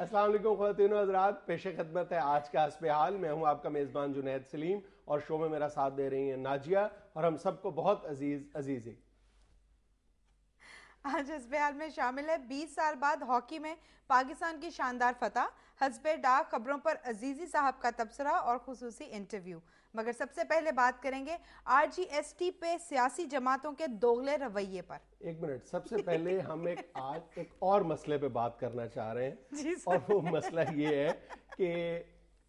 السلام علیکم خواتین و حضرات، پیش خدمت ہے آج کا حسب حال. میں ہوں آپ کا میزبان جنید سلیم اور شو میں میرا ساتھ دے رہی ہیں ناجیہ اور ہم سب کو بہت عزیز. آج حسب حال میں شامل ہے 20 سال بعد ہاکی میں پاکستان کی شاندار فتح، حسب ڈاک خبروں پر عزیزی صاحب کا تبصرہ اور خصوصی انٹرویو. مگر سب سے پہلے بات کریں گے RGST پہ سیاسی جماعتوں کے دوغلے رویے پر. ایک منٹ، سب سے پہلے ہم آج ایک اور مسئلے پہ بات کرنا چاہ رہے ہیں جی اور وہ مسئلہ یہ ہے کہ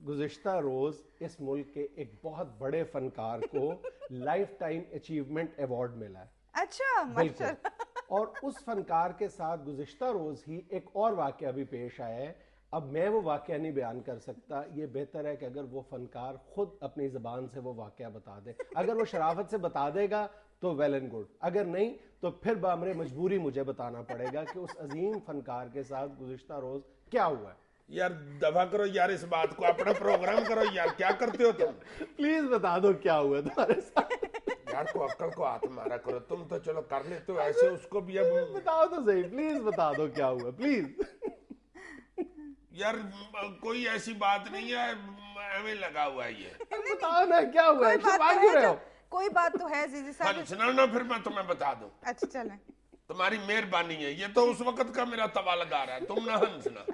گزشتہ روز اس ملک کے ایک بہت بڑے فنکار کو لائف ٹائم اچیومنٹ ایوارڈ ملا ہے. اچھا، بالکل. اور اس فنکار کے ساتھ گزشتہ روز ہی ایک اور واقعہ بھی پیش آیا ہے. اب میں وہ واقعہ نہیں بیان کر سکتا، یہ بہتر ہے کہ اگر وہ فنکار خود اپنی زبان سے وہ واقعہ بتا دے. اگر وہ شرافت سے بتا دے گا تو ویل اینڈ گڈ، اگر نہیں تو پھر بامر مجبوری مجھے بتانا پڑے گا کہ اس عظیم فنکار کے ساتھ گزشتہ روز کیا ہوا ہے. یار دفع کرو یار اس بات کو، اپنا پروگرام کرو یار، کیا کرتے ہو تم؟ پلیز بتا دو کیا ہوا تمہارے ساتھ. یار کو عقل کو ہاتھ مارا کرو، تم تو چلو کر لیتے ہو ایسے، اس کو بھی اب بتاؤ تو صحیح، پلیز بتا دو کیا ہوا پلیز. یار کوئی ایسی بات نہیں ہے، ایویں لگا ہوا ہے یہ. بتاؤ نا کیا ہوا ہے، چھپا کیوں رہے ہو؟ کوئی بات تو ہے عزیزی صاحب. ہنسنا نا پھر میں تمہیں بتا دوں. اچھا چلیں. تمہاری مہربانی ہے، یہ تو اس وقت کا میرا طوال آ رہا ہے، تم نہ ہنسنا.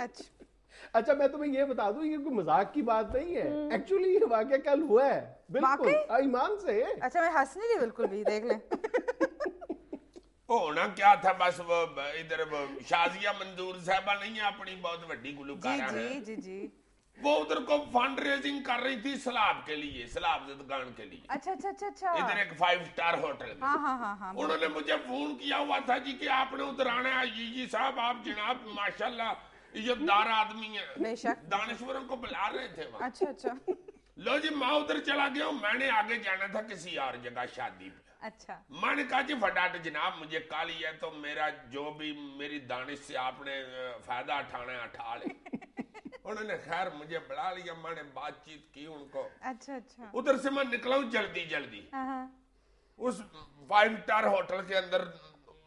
اچھا میں تمہیں یہ بتا دوں، یہ کوئی مذاق کی بات نہیں ہے، ایکچولی یہ واقعہ کل ہوا ہے. بالکل ایمان سے. اچھا میں ہنس نہیں رہی بالکل بھی، دیکھ لیں. ہونا کیا تھا، بس وہ ادھر شازیہ منظور صاحبہ نہیں ہے اپنی بہت بڑی گلوکارہ ہیں، جی وہ ادھر کو فنڈ ریزنگ کر رہی تھی سیلاب کے لیے، سیلاب زدگان کے لیے. اچھا ادھر ایک 5 سٹار ہوٹل میں. ہاں انہوں نے مجھے فون کیا ہوا تھا جی کہ آپ نے ادھر آنا ہے. جی صاحب آپ جناب ماشاءاللہ عزت دار آدمی ہیں، بے شک دانشوروں کو بلا رہے تھے وہاں. اچھا لو جی میں ادھر چلا گیا ہوں، میں نے آگے جانا تھا کسی اور جگہ شادی پہ. اچھا میں نے کہا جی فٹاٹ جناب مجھے کالی ہے تو میرا جو بھی میری دانش سے آپ نے فائدہ اٹھانا ہے اٹھا لے. انہوں نے خیر مجھے بلا لیا، میں نے بات چیت کی ان کو. اچھا ادھر سے میں نکلا ہوں جلدی. اس 5 سٹار ہوٹل کے اندر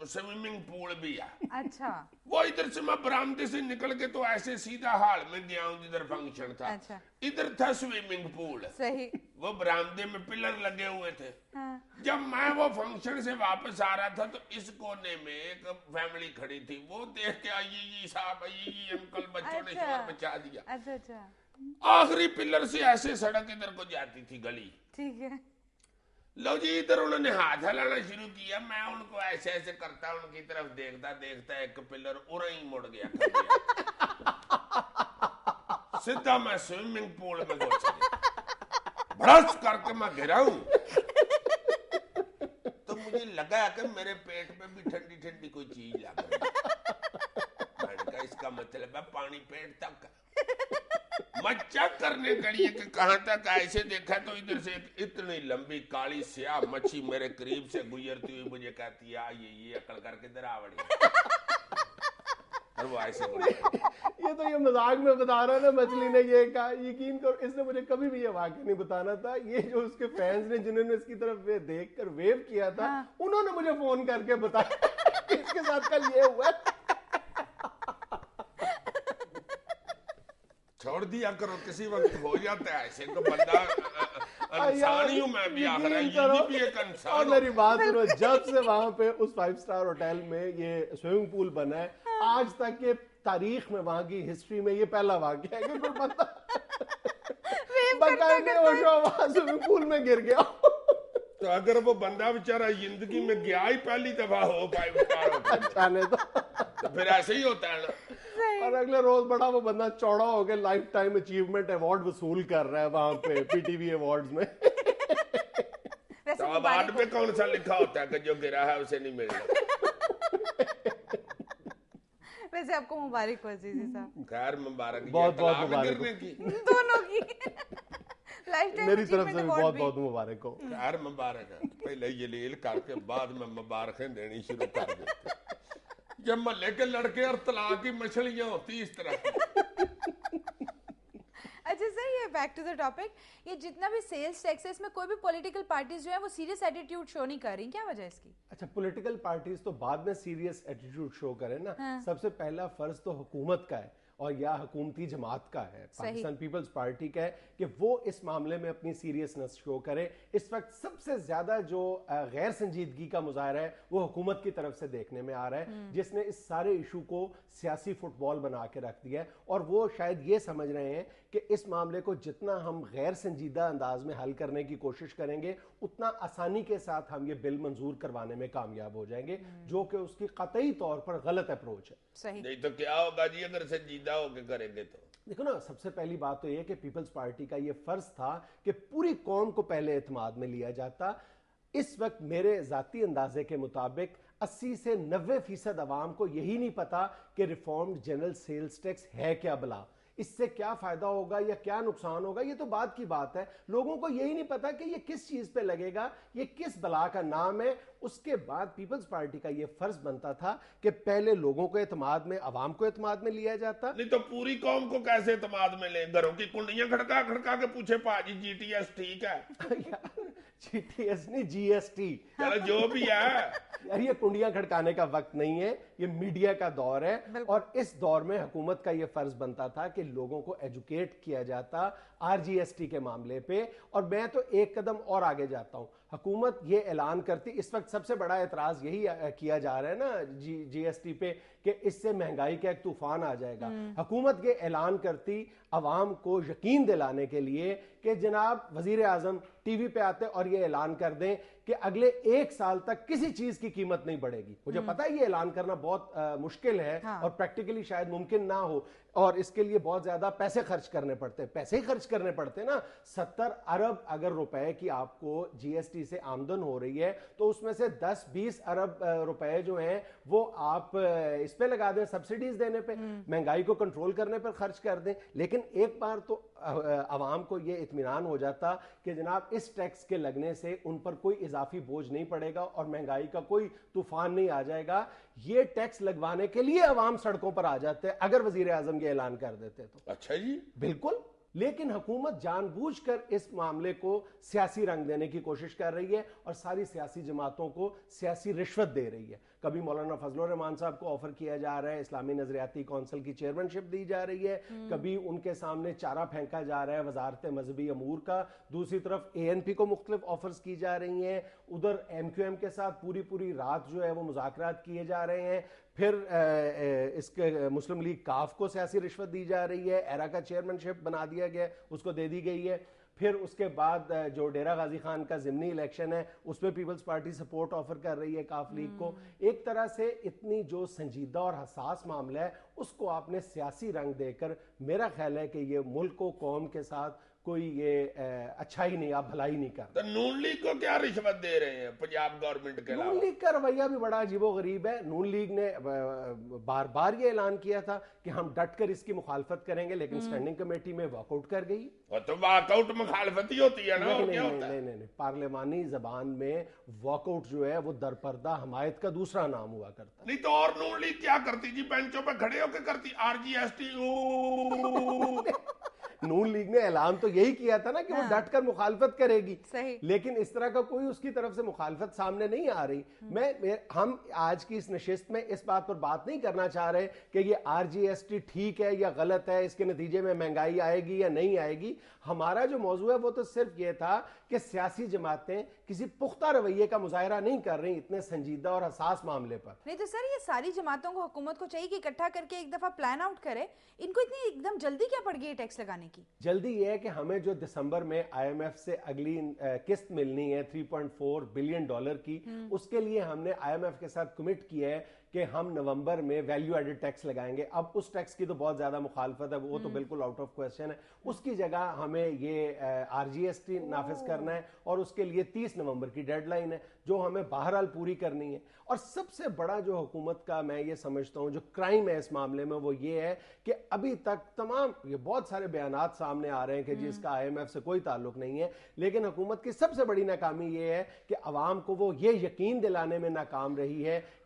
سوئمنگ پول بھی ہے. اچھا وہ ادھر سے میں برآمدے سے نکل کے تو ایسے سیدھا ہال میں گیا ہوں جدھر فنکشن تھا. ادھر تھا سوئمنگ پول، صحیح. وہ برآمدے میں پلر لگے ہوئے تھے. جب میں وہ فنکشن سے واپس آ رہا تھا تو اس کونے میں ایک فیملی کھڑی تھی، وہ دیکھ کے آئی صاحب آئی انکل بچوں نے شور مچا دیا. اچھا آخری پلر سے ایسے سڑک ادھر کو جاتی تھی گلی. ٹھیک ہے. لو جی ادھر انہوں نے ہاتھ ہلانا شروع کیا، میں ان کو ایسے کرتا ان کی طرف دیکھتا ایک پلر ارا ہی مڑ گیا سیدھا میں سوئمنگ پول میں گھس گیا. بڑس کر کے میں گرا ہوں تو مجھے لگا کہ میرے پیٹ میں بھی ٹھنڈی کوئی چیز لگ رہی. میں نے کہا اس کا مطلب ہے پانی پیٹ تک. میں چیک کرنے کے لیے کہ کہاں تک، ایسے دیکھا تو ادھر سے اتنی لمبی کالی سیاہ مچھی میرے قریب سے گزرتی ہوئی مجھے کہتی ہے یہ عقل کر کے دراوڑی. اور وہ ایسے یہ تو یہ مذاق میں بتا رہا نا، مچھلی نے یہ کہا. یقین کرو اس نے مجھے کبھی بھی یہ واقعہ نہیں بتانا تھا. یہ جو اس کے فینس نے جنہوں نے اس کی طرف دیکھ کر ویو کیا تھا، انہوں نے مجھے فون کر کے بتایا کہ اس کے ساتھ کل یہ ہوا. چھوڑ دیا کرو، کسی وقت ہو جاتا ہے ایسے تو بندہ انسان ہی ہوں میں بھی، آخر ہے یہ بھی ایک انسان. اور میری بات سنو، جب سے وہاں پہ اس 5 سٹار ہوٹل میں یہ سوئمنگ پول بنا ہے، آج تک کے تاریخ میں وہاں کی ہسٹری میں یہ پہلا واقعہ ہے کہ کوئی بندہ باقاعدہ وہاں سوئمنگ پول میں گر گیا. تو اگر وہ بندہ بیچارہ زندگی میں گیا ہی پہلی دفعہ ہو 5 سٹار ہوٹل تو پھر ایسے ہی ہوتا ہے نا. اور اگلے روز بڑا وہ بندہ چوڑا ہو کے لائف ٹائم اچیومنٹ ایوارڈ وصول کر رہا ہے وہاں پہ پی ٹی وی ایوارڈز میں. تو ایوارڈ پہ کون سا لکھا ہوتا ہے کہ جو گرا ہے اسے نہیں ملنا؟ ویسے آپ کو مبارک ہو عزیزی صاحب. خیر مبارک، بہت مبارک گرنے کی دونوں کی میری طرف سے بھی بہت مبارک ہو. خیر مبارک ہے. پہلے یہ لیل کر کے بعد میں مبارکیں دینی شروع کر دیتے. جب محلے کے لڑکے اور طلاق کی مچھلیاں ہوتی اس طرح. اچھا صحیح ہے، بیک ٹو دا ٹاپک. یہ جتنا بھی سیلز ٹیکس ہے اس میں کوئی بھی پولیٹیکل پارٹیز جو ہیں وہ سیریس ایٹیٹیوڈ شو نہیں کر رہی، کیا وجہ ہے اس کی؟ اچھا پولیٹیکل پارٹیز تو بعد میں سیریس ایٹیٹیوڈ شو کریں نا. سب سے پہلا فرض تو حکومت کا ہے. اور یا حکومتی جماعت کا ہے, پاکستان پیپلز پارٹی کا ہے, کہ وہ اس معاملے میں اپنی سیریسنس شو کرے. اس وقت سب سے زیادہ جو غیر سنجیدگی کا مظاہرہ ہے وہ حکومت کی طرف سے دیکھنے میں آ رہا ہے, جس نے اس سارے ایشو کو سیاسی فٹ بال بنا کے رکھ دیا ہے, اور وہ شاید یہ سمجھ رہے ہیں کہ اس معاملے کو جتنا ہم غیر سنجیدہ انداز میں حل کرنے کی کوشش کریں گے اتنا آسانی کے ساتھ ہم یہ بل منظور کروانے میں کامیاب ہو جائیں گے, جو کہ اس کی قطعی طور پر غلط اپروچ ہے. صحیح. نہیں تو کیا ہوگا جی اگر سنجیدہ ہو کے کریں گے تو؟ دیکھو نا, سب سے پہلی بات تو یہ کہ پیپلز پارٹی کا یہ فرض تھا کہ پوری قوم کو پہلے اعتماد میں لیا جاتا. اس وقت میرے ذاتی اندازے کے مطابق 80 سے 90% عوام کو یہی نہیں پتا کہ ریفارمڈ جنرل سیلز ٹیکس ہے کیا بلا, اس سے کیا فائدہ ہوگا یا کیا نقصان ہوگا, یہ تو بعد کی بات ہے. لوگوں کو یہی نہیں پتا کہ یہ کس چیز پہ لگے گا, یہ کس بلا کا نام ہے. اس کے بعد پیپلز پارٹی کا یہ فرض بنتا تھا کہ پہلے لوگوں کو اعتماد میں, عوام کو اعتماد میں لیا جاتا. نہیں تو پوری قوم کو کیسے اعتماد میں لیں؟ گھروں کی کنڈیاں کھڑکا کھڑکا کے پوچھے پاجی جی ٹی ایس ٹھیک ہے؟ جی ٹی ایس نہیں, جی ایس ٹی. چلو جو بھی ہے یار یہ کنڈیاں کھڑکانے کا وقت نہیں ہے, یہ میڈیا کا دور ہے, اور اس دور میں حکومت کا یہ فرض بنتا تھا کہ لوگوں کو ایجوکیٹ کیا جاتا آر جی ایس ٹی کے معاملے پہ. اور میں تو ایک قدم اور آگے جاتا ہوں, حکومت یہ اعلان کرتی, اس وقت سب سے بڑا اعتراض یہی کیا جا رہا ہے نا جی ایس ٹی پہ کہ اس سے مہنگائی کا ایک طوفان آ جائے گا. حکومت یہ اعلان کرتی عوام کو یقین دلانے کے لیے کہ جناب وزیر اعظم ٹی وی پہ آتے اور یہ اعلان کر دیں کہ اگلے 1 سال تک کسی چیز کی قیمت نہیں بڑھے گی. مجھے پتا ہے یہ اعلان کرنا بہت مشکل ہے اور پریکٹیکلی شاید ممکن نہ ہو, اور اس کے لیے بہت زیادہ پیسے خرچ کرنے پڑتے ہیں. پیسے ہی خرچ کرنے پڑتے نا. 70 ارب اگر روپے کی آپ کو جی ایس ٹی سے آمدن ہو رہی ہے تو اس میں سے 10-20 ارب روپے جو ہیں وہ آپ اس پہ لگا دیں, سبسڈیز دینے پہ, مہنگائی کو کنٹرول کرنے پر خرچ کر دیں. لیکن ایک بار تو عوام کو یہ اطمینان ہو جاتا کہ جناب اس ٹیکس کے لگنے سے ان پر کوئی اضافی بوجھ نہیں پڑے گا اور مہنگائی کا کوئی طوفان نہیں آ جائے گا. یہ ٹیکس لگوانے کے لیے عوام سڑکوں پر آ جاتے اگر وزیر اعظم یہ اعلان کر دیتے تو. اچھا جی, بالکل. لیکن حکومت جان بوجھ کر اس معاملے کو سیاسی رنگ دینے کی کوشش کر رہی ہے اور ساری سیاسی جماعتوں کو سیاسی رشوت دے رہی ہے. کبھی مولانا فضل الرحمان صاحب کو آفر کیا جا رہا ہے اسلامی نظریاتی کونسل کی چیئرمین شپ دی جا رہی ہے, کبھی ان کے سامنے چارہ پھینکا جا رہا ہے وزارت مذہبی امور کا, دوسری طرف اے این پی کو مختلف آفرز کی جا رہی ہیں, ادھر ایم کیو ایم کے ساتھ پوری رات جو ہے وہ مذاکرات کیے جا رہے ہیں, پھر اس کے مسلم لیگ کاف کو سیاسی رشوت دی جا رہی ہے, ایرا کا چیئرمین شپ بنا دیا گیا, اس کو دے دی گئی ہے. پھر اس کے بعد جو ڈیرہ غازی خان کا ضمنی الیکشن ہے اس میں پیپلز پارٹی سپورٹ آفر کر رہی ہے کاف لیگ کو. ایک طرح سے اتنی جو سنجیدہ اور حساس معاملہ ہے اس کو آپ نے سیاسی رنگ دے کر, میرا خیال ہے کہ یہ ملک و قوم کے ساتھ کوئی یہ اچھا ہی نہیں, آپ بھلائی نہیں کرتے. تو نون لیگ کو کیا رشوت دے رہے ہیں پنجاب گورنمنٹ کے علاوہ؟ نون لیگ کا رویہ بھی بڑا عجیب و غریب ہے. نون لیگ نے بار بار یہ اعلان کیا تھا کہ ہم ڈٹ کر اس کی مخالفت کریں گے, لیکن اسٹینڈنگ کمیٹی میں واک آؤٹ کر گئی. تو واک آؤٹ مخالفت ہی ہوتی ہے نا, اور کیا ہوتا ہے؟ نہیں, پارلیمانی زبان میں واک آؤٹ جو ہے وہ درپردہ حمایت کا دوسرا نام ہوا کرتا. نہیں تو اور نون لیگ کیا کرتی جی, بینچوں پہ کھڑے ہو کے کرتی آر جی ایس ٹی. نون لیگ نے اعلان تو یہی کیا تھا نا کہ وہ ڈٹ کر مخالفت کرے گی, لیکن اس طرح کا کوئی اس کی طرف سے مخالفت سامنے نہیں آ رہی. ہم آج کی اس نشست میں اس بات پر بات نہیں کرنا چاہ رہے کہ یہ آر جی ایس ٹی ٹھیک ہے یا غلط ہے, اس کے نتیجے میں مہنگائی آئے گی یا نہیں آئے گی. ہمارا جو موضوع ہے وہ تو صرف یہ تھا کہ سیاسی جماعتیں کسی پختہ رویے کا مظاہرہ نہیں کر رہی اتنے سنجیدہ اور حساس معاملے پر. نہیں تو سر یہ ساری جماعتوں کو حکومت کو چاہیے کہ اکٹھا کر کے ایک دفعہ پلان آؤٹ کرے. ان کو اتنی ایک دم جلدی کیا پڑ گئی ہے ٹیکس لگانے کی؟ جلدی یہ ہے کہ ہمیں جو دسمبر میں آئی ایم ایف سے اگلی قسط ملنی ہے 3.4 بلین ڈالر کی, اس کے لیے ہم نے آئی ایم ایف کے ساتھ کمٹ کیا ہے کہ ہم نومبر میں ویلیو ایڈڈ ٹیکس لگائیں گے. اب اس ٹیکس کی تو بہت زیادہ مخالفت ہے, وہ تو بالکل آؤٹ آف کویسچن ہے. اس کی جگہ ہمیں یہ آر جی ایس ٹی نافذ کرنا ہے اور اس کے لیے 30 نومبر کی ڈیڈ لائن ہے جو ہمیں بہرحال پوری کرنی ہے. اور سب سے بڑا جو حکومت کا میں یہ سمجھتا ہوں جو کرائم ہے اس معاملے میں وہ یہ ہے کہ ابھی تک تمام یہ بہت سارے بیانات سامنے آ رہے ہیں کہ جی اس کا آئی ایم ایف سے کوئی تعلق نہیں ہے, لیکن حکومت کی سب سے بڑی ناکامی یہ ہے کہ عوام کو وہ یہ یقین دلانے میں ناکام رہی ہے